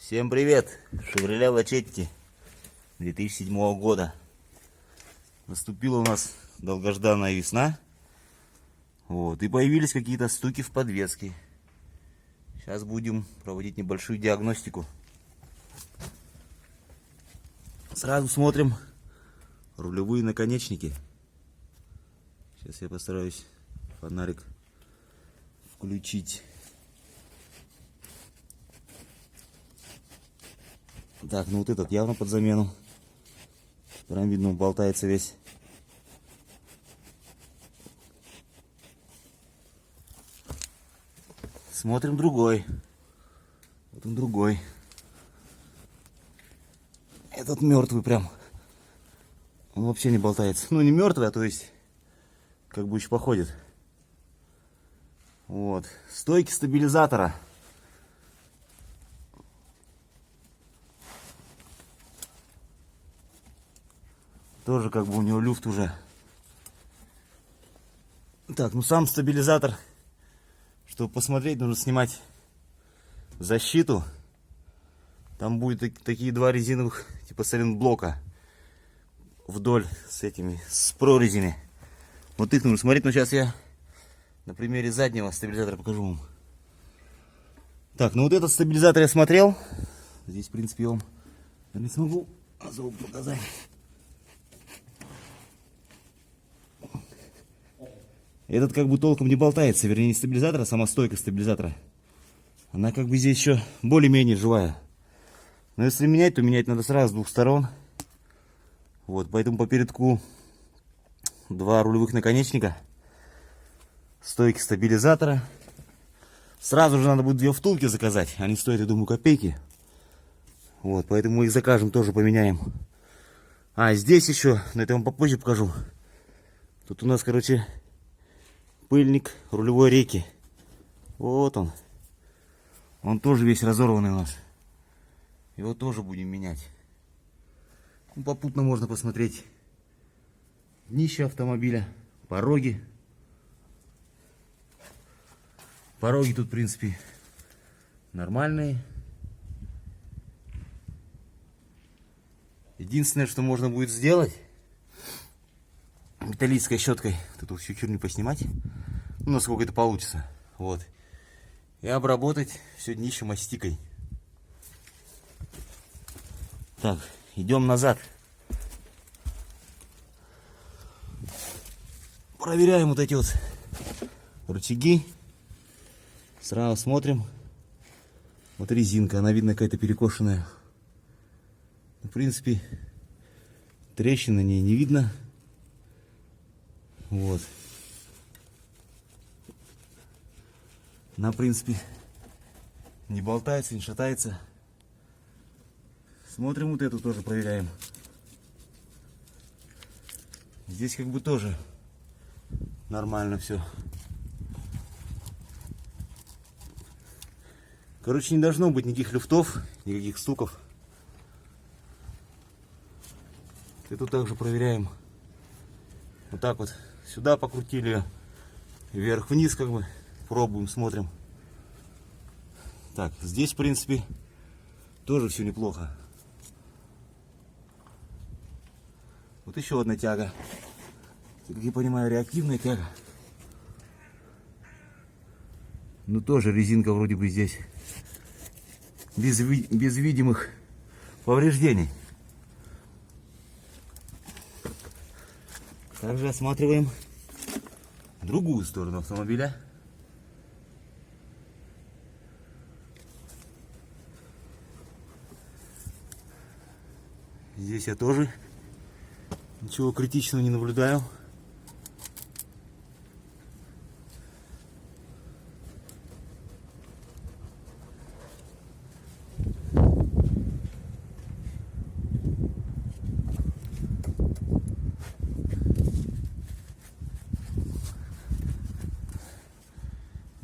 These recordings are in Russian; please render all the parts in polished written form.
Всем привет! Chevrolet Lachetti 2007 года. Наступила у нас долгожданная весна. Вот, и появились какие-то стуки в подвеске. Сейчас будем проводить небольшую диагностику. Сразу смотрим рулевые наконечники. Сейчас я постараюсь фонарик включить. Так, ну вот этот явно под замену. Прям видно, он болтается весь. Смотрим другой. Вот он другой. Этот мертвый прям. Он вообще не болтается. Ну не мертвый, а то есть как бы еще походит. Вот. Стойки стабилизатора. Тоже как бы у него люфт уже. Так, ну сам стабилизатор, чтобы посмотреть, нужно снимать защиту. Там будет такие два резиновых типа сайлентблока вдоль с прорезями. Вот их нужно смотреть, но сейчас я на примере заднего стабилизатора покажу вам. Так, ну вот этот стабилизатор я смотрел. Здесь, в принципе, я вам не смогу особо показать. Этот как бы толком не болтается, вернее не стабилизатор, а сама стойка стабилизатора. Она как бы здесь еще более-менее живая. Но если менять, то менять надо сразу с двух сторон. Вот, поэтому по передку два рулевых наконечника, стойки стабилизатора. Сразу же надо будет две втулки заказать. Они стоят, я думаю, копейки. Вот, поэтому мы их закажем, тоже поменяем. А здесь еще, но это я вам попозже покажу. Тут у нас, короче, пыльник рулевой рейки. Вот он. Он тоже весь разорванный у нас. Его тоже будем менять. Ну, попутно можно посмотреть днище автомобиля, пороги. Пороги тут, в принципе, нормальные. Единственное, что можно будет сделать, металлической щеткой вот эту всю херню поснимать, ну, насколько это получится, вот, и обработать все днище мастикой. Так, идем назад, проверяем вот эти вот рычаги, сразу смотрим. Вот резинка, она видно какая-то перекошенная, в принципе трещин на ней не видно. Вот. Она, в принципе, не болтается, не шатается. Смотрим вот эту, тоже проверяем. Здесь как бы тоже нормально все. Короче, не должно быть никаких люфтов, никаких стуков. Эту также проверяем. Вот так вот. Сюда покрутили, вверх-вниз как бы, пробуем, смотрим. Так, здесь, в принципе, тоже все неплохо. Вот еще одна тяга. Как я понимаю, реактивная тяга. Ну, тоже резинка вроде бы здесь без видимых повреждений. Также осматриваем другую сторону автомобиля. Здесь я тоже ничего критичного не наблюдаю.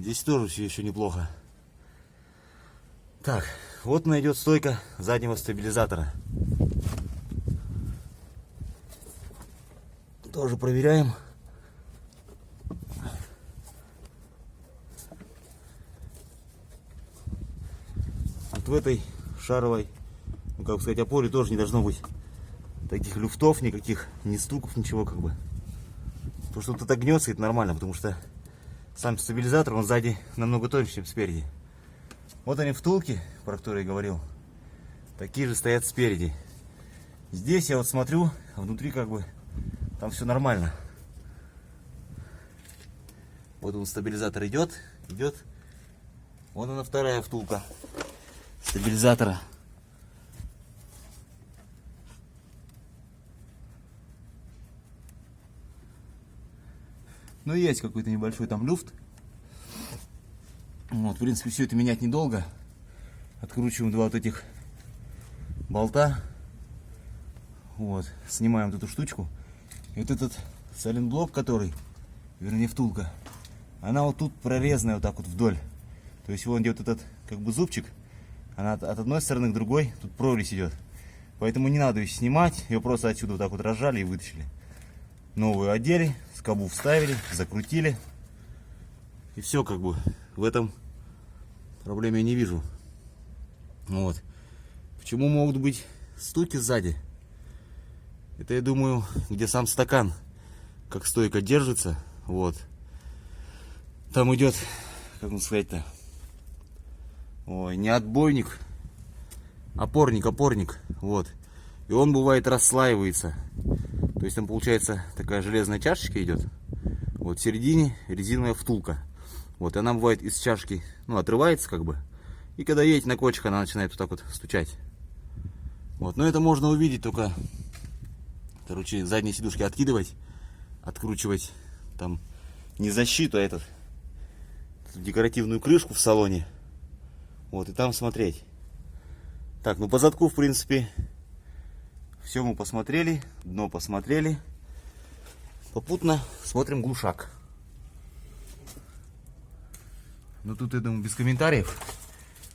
Здесь тоже все еще неплохо. Так, вот найдет стойка заднего стабилизатора. Тоже проверяем. Вот в этой шаровой, ну, как сказать, опоре тоже не должно быть таких люфтов никаких, ни стуков, ничего как бы. Потому что тут это гнется, это нормально, потому что сам стабилизатор, он сзади намного тоньше, чем спереди. Вот они втулки, про которые я говорил. Такие же стоят спереди. Здесь я вот смотрю, а внутри как бы там все нормально. Вот он, стабилизатор идет. Вон она, вторая втулка стабилизатора. Ну, есть какой-то небольшой там люфт. Вот, в принципе, все это менять недолго. Откручиваем два вот этих болта. Вот, снимаем вот эту штучку. И вот этот сайлентблок, который, вернее, втулка, она вот тут прорезанная вот так вот вдоль. То есть вон где вот этот как бы зубчик, она от одной стороны к другой, тут прорезь идет. Поэтому не надо ее снимать, ее просто отсюда вот так вот разжали и вытащили. Новую одели, скобу вставили, закрутили. И все, как бы в этом проблем я не вижу. Вот. Почему могут быть стуки сзади? Это, я думаю, где сам стакан как стойко держится. Вот. Там идет, как вам сказать-то, ой, не отбойник, опорник. Вот. И он бывает расслаивается. То есть там получается такая железная чашечка идет. Вот в середине резиновая втулка. Вот, и она бывает из чашки, ну, отрывается как бы. И когда едете на кочках, она начинает вот так вот стучать. Вот, но это можно увидеть только, короче, задние сидушки откидывать, откручивать там не защиту, а эту декоративную крышку в салоне. Вот, и там смотреть. Так, ну по задку, в принципе, все мы посмотрели, дно посмотрели. Попутно смотрим глушак. Ну тут, я думаю, без комментариев.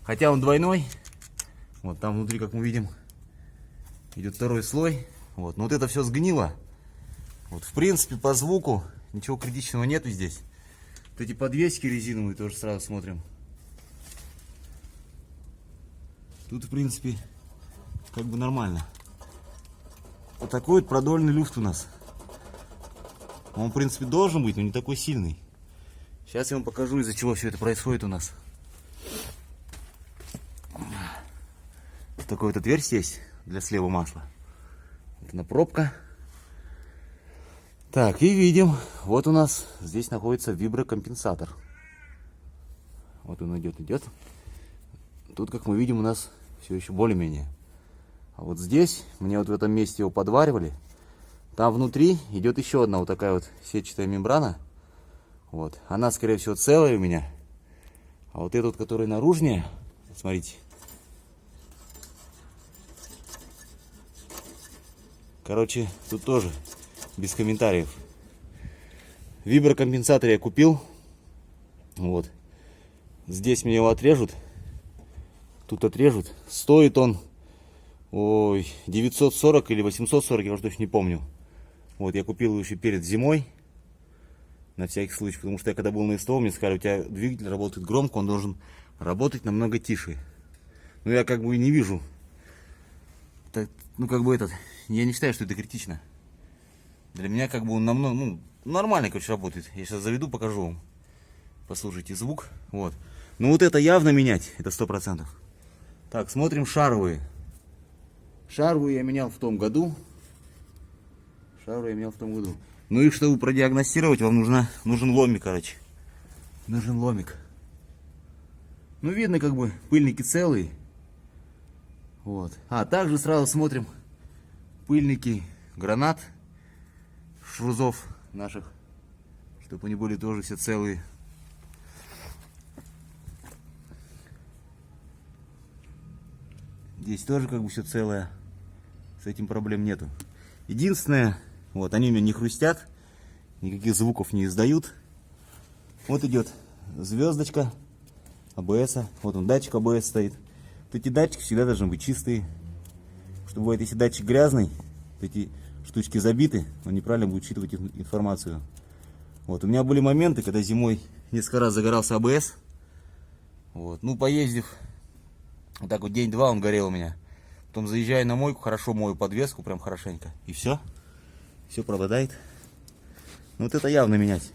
Хотя он двойной. Вот там внутри, как мы видим, идет второй слой. Вот, но вот это все сгнило. Вот, в принципе, по звуку ничего критичного нету здесь. Вот эти подвески резиновые тоже сразу смотрим. Тут, в принципе, как бы нормально. Вот такой вот продольный люфт у нас. Он, в принципе, должен быть, но не такой сильный. Сейчас я вам покажу, из-за чего все это происходит у нас. Вот такое вот отверстие есть для слива масла. Вот она пробка. Так, и видим, вот у нас здесь находится виброкомпенсатор. Вот он идет. Тут, как мы видим, у нас все еще более-менее. А вот здесь, мне вот в этом месте его подваривали. Там внутри идет еще одна вот такая вот сетчатая мембрана. Вот. Она, скорее всего, целая у меня. А вот эта вот, которая наружнее, смотрите. Короче, тут тоже без комментариев. Виброкомпенсатор я купил. Вот. Здесь мне его отрежут. Тут отрежут. Стоит он, ой, 940 или 840, я уже точно не помню. Вот, я купил его еще перед зимой. На всякий случай, потому что я когда был на СТО, мне сказали, у тебя двигатель работает громко, он должен работать намного тише. Но я как бы не вижу. Так, ну как бы я не считаю, что это критично. Для меня как бы он намного, ну, нормально, короче, работает. Я сейчас заведу, покажу вам. Послушайте звук. Вот. Ну вот это явно менять, это 100%. Так, смотрим шаровые. Шаровые я менял в том году. Ну и чтобы продиагностировать, вам нужен ломик, короче. Нужен ломик. Ну видно, как бы пыльники целые. Вот. А также сразу смотрим пыльники гранат, шрузов наших, чтобы они были тоже все целые. Здесь тоже как бы все целое. С этим проблем нету. Единственное, вот они у меня не хрустят, никаких звуков не издают. Вот идет звездочка АБС. Вот он, датчик АБС стоит. Вот эти датчики всегда должны быть чистые. Чтобы бывает, если датчик грязный, вот эти штучки забиты, он неправильно будет считывать информацию. Вот, у меня были моменты, когда зимой несколько раз загорался АБС. Вот, ну поездив Вот так вот день-два он горел у меня. Потом заезжаю на мойку, хорошо мою подвеску, прям хорошенько. И все. Все пропадает. Ну вот это явно менять.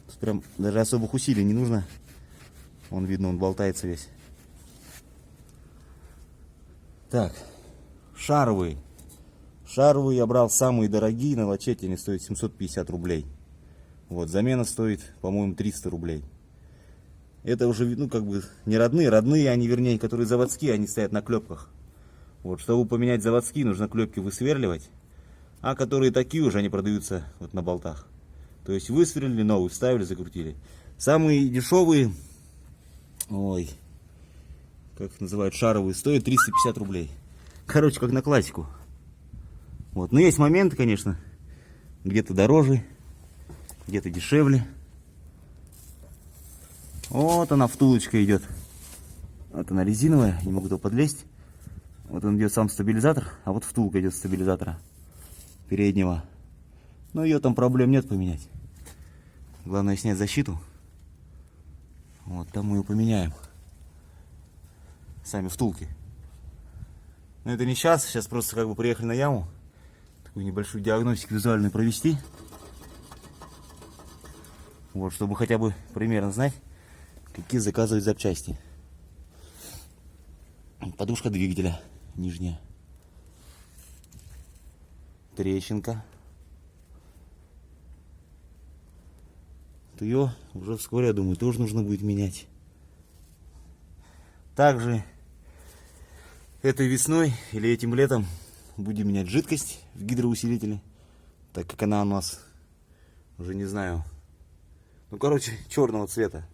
Тут прям даже особых усилий не нужно. Вон видно, он болтается весь. Так, шаровые. Шаровые я брал самые дорогие, на Лачете они стоят 750 рублей. Вот, замена стоит, по-моему, 300 рублей. Это уже, ну, как бы не родные. Родные они, вернее, которые заводские, они стоят на клепках. Вот, чтобы поменять заводские, нужно клепки высверливать. А которые такие уже, они продаются вот на болтах. То есть высверлили новые, вставили, закрутили. Самые дешевые, ой, как их называют, шаровые, стоят 350 рублей. Короче, как на классику. Вот, но есть моменты, конечно, где-то дороже, где-то дешевле. Вот она, втулочка идет. Вот она резиновая, не могу туда подлезть. Вот он идет сам стабилизатор, а вот втулка идет стабилизатора переднего. Но ее там проблем нет поменять. Главное снять защиту. Вот там мы ее поменяем. Сами втулки. Но это не сейчас. Сейчас просто как бы приехали на яму. Такую небольшую диагностику визуальную провести. Вот, чтобы хотя бы примерно знать, какие заказывать запчасти. Подушка двигателя нижняя. Трещинка. Ее уже вскоре, я думаю, тоже нужно будет менять. Также этой весной или этим летом будем менять жидкость в гидроусилителе, так как она у нас уже, не знаю, ну, короче, черного цвета.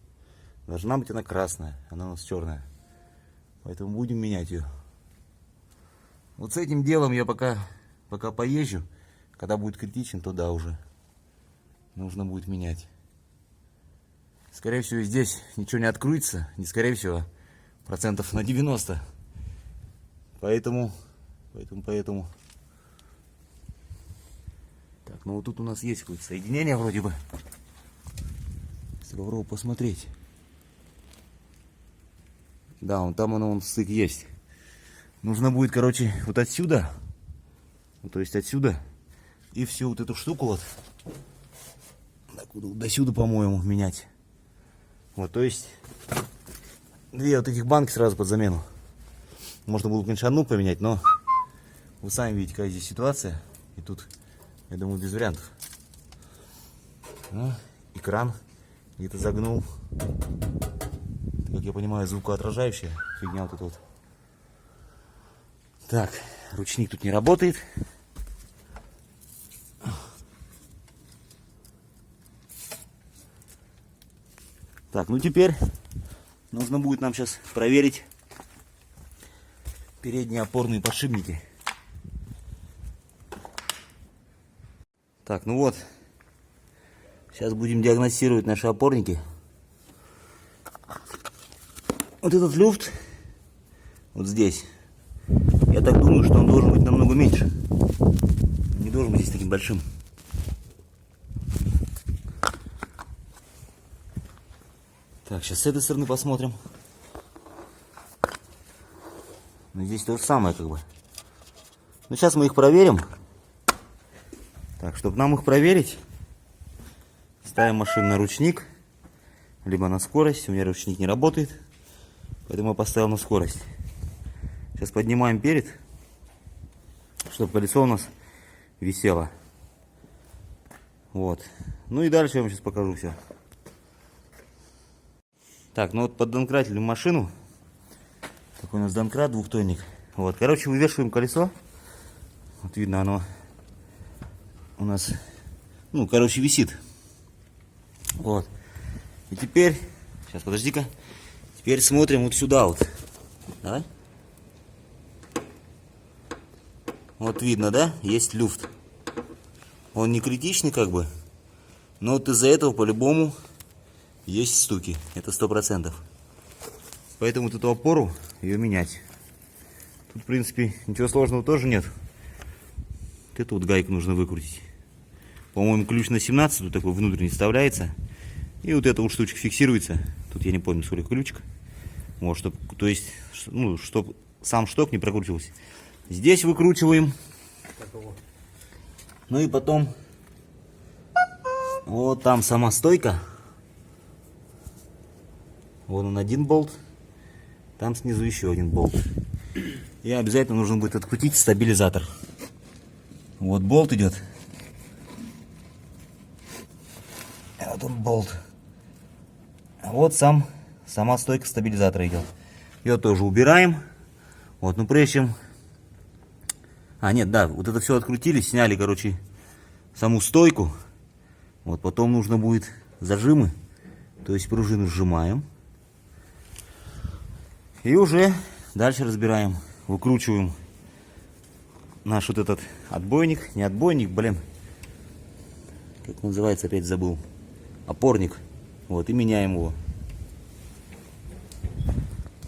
Должна быть она красная, она у нас черная. Поэтому будем менять ее. Вот с этим делом я пока поезжу. Когда будет критичен, то да, уже нужно будет менять. Скорее всего, здесь ничего не откроется. Не скорее всего, процентов на 90. Поэтому. Так, ну вот тут у нас есть какое-то соединение вроде бы. Если попробую посмотреть. Да, вон там он стык есть. Нужно будет, короче, вот отсюда. Вот, то есть отсюда. И всю вот эту штуку вот. До сюда, по-моему, менять. Вот, то есть две вот этих банки сразу под замену. Можно было, конечно, одну поменять, но вы сами видите, какая здесь ситуация. И тут, я думаю, без вариантов. Ну, экран где-то загнул. Это, как я понимаю, звукоотражающая фигня вот эта вот. Так, ручник тут не работает. Так, ну теперь нужно будет нам сейчас проверить передние опорные подшипники. Так, ну вот. Сейчас будем диагностировать наши опорники. Вот этот люфт, вот здесь, я так думаю, что он должен быть намного меньше. Не должен быть здесь таким большим. Так, сейчас с этой стороны посмотрим. Ну, здесь то же самое, как бы. Ну, сейчас мы их проверим. Так, чтобы нам их проверить, ставим машину на ручник, либо на скорость. У меня ручник не работает, поэтому я поставил на скорость. Сейчас поднимаем перед, чтобы колесо у нас висело. Вот. Ну и дальше я вам сейчас покажу все. Так, ну вот поддонкратили машину. Такой у нас донкрат двухтонник. Вот, короче, вывешиваем колесо. Вот видно, оно у нас, ну, короче, висит. Вот. И теперь, сейчас, подожди-ка. Теперь смотрим вот сюда вот. Давай. Вот видно, да? Есть люфт. Он не критичный, как бы. Но вот из-за этого по-любому есть стуки. Это 100%. Поэтому вот эту опору ее менять. Тут, в принципе, ничего сложного тоже нет. Вот эту вот гайку нужно выкрутить. По-моему, ключ на 17 тут такой внутренний вставляется. И вот эта вот штучка фиксируется. Тут я не помню, сколько ключик. Вот, чтоб, то есть, ну, чтобы сам шток не прокручивался. Здесь выкручиваем. Ну и потом, вот там сама стойка. Вон он один болт. Там снизу еще один болт. И обязательно нужно будет открутить стабилизатор. Вот болт идет. Вот он болт. А вот сама стойка стабилизатора идет. Ее тоже убираем. Вот, ну прежде чем... А, нет, да, вот это все открутили, сняли, короче, саму стойку. Вот, потом нужно будет зажимы. То есть пружину сжимаем. И уже дальше разбираем. Выкручиваем наш вот этот отбойник. Не отбойник, блин. Как называется, опять забыл. Опорник. Вот, и меняем его.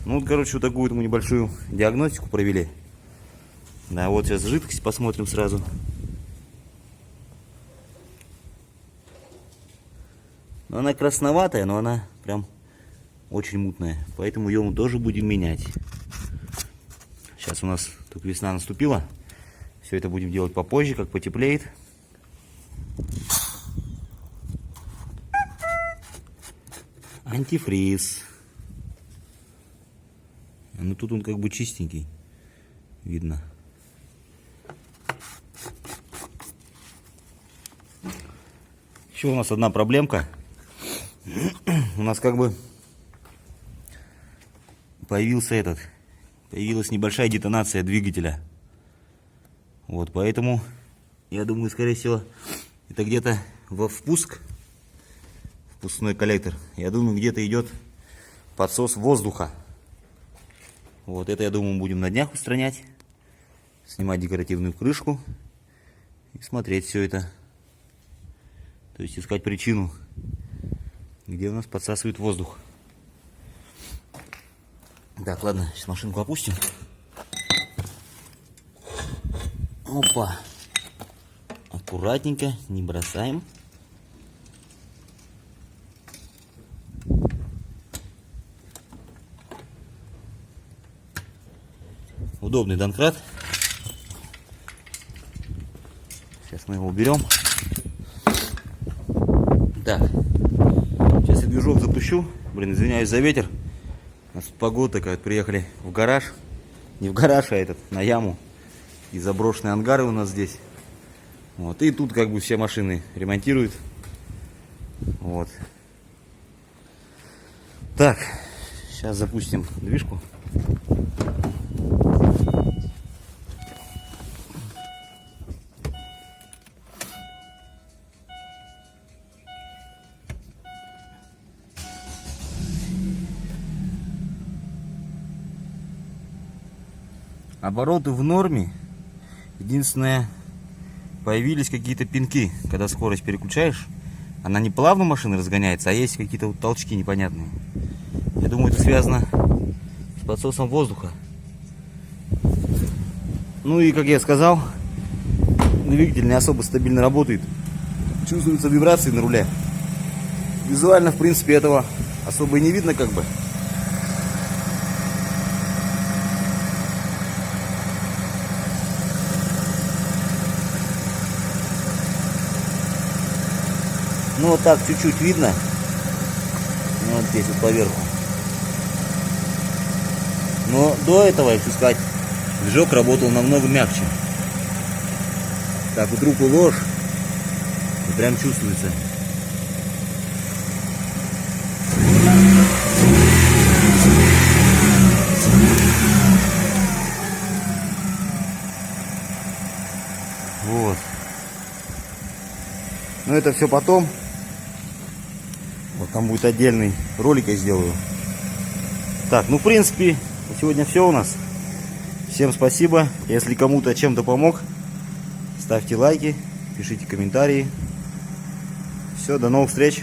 Ну, вот, короче, вот такую вот мы небольшую диагностику провели. Да, вот сейчас жидкость посмотрим сразу. Но она красноватая, но она прям очень мутная. Поэтому ее мы тоже будем менять. Сейчас у нас только весна наступила. Все это будем делать попозже, как потеплеет. Антифриз. Ну тут он как бы чистенький. Видно. Еще у нас одна проблемка. У нас как бы появилась небольшая детонация двигателя. Вот, поэтому я думаю, скорее всего, это где-то во впускной коллектор. Я думаю, где-то идет подсос воздуха. Вот это, я думаю, будем на днях устранять. Снимать декоративную крышку и смотреть все это. То есть искать причину, где у нас подсасывает воздух. Так, ладно, сейчас машинку опустим. Опа. Аккуратненько, не бросаем. Удобный донкрат. Сейчас мы его уберем. Так. Сейчас я движок запущу. Блин, извиняюсь за ветер. У нас тут погода такая. Приехали в гараж. Не в гараж, а на яму. И заброшенные ангары у нас здесь. Вот. И тут как бы все машины ремонтируют. Вот. Так. Сейчас запустим движку. Обороты в норме. Единственное, появились какие-то пинки, когда скорость переключаешь. Она не плавно машина разгоняется, а есть какие-то вот толчки непонятные. Я думаю, это связано с подсосом воздуха. Ну и, как я сказал, двигатель не особо стабильно работает. Чувствуются вибрации на руле. Визуально, в принципе, этого особо и не видно, как бы. Ну вот так чуть-чуть видно. Ну, вот здесь вот поверху. Но до этого, я хочу сказать, движок работал намного мягче. Так вот руку ложь, и прям чувствуется. Вот. Но это все потом. Вот там будет отдельный ролик, я сделаю. Так, ну в принципе, на сегодня все у нас. Всем спасибо. Если кому-то чем-то помог, ставьте лайки, пишите комментарии. Все, до новых встреч.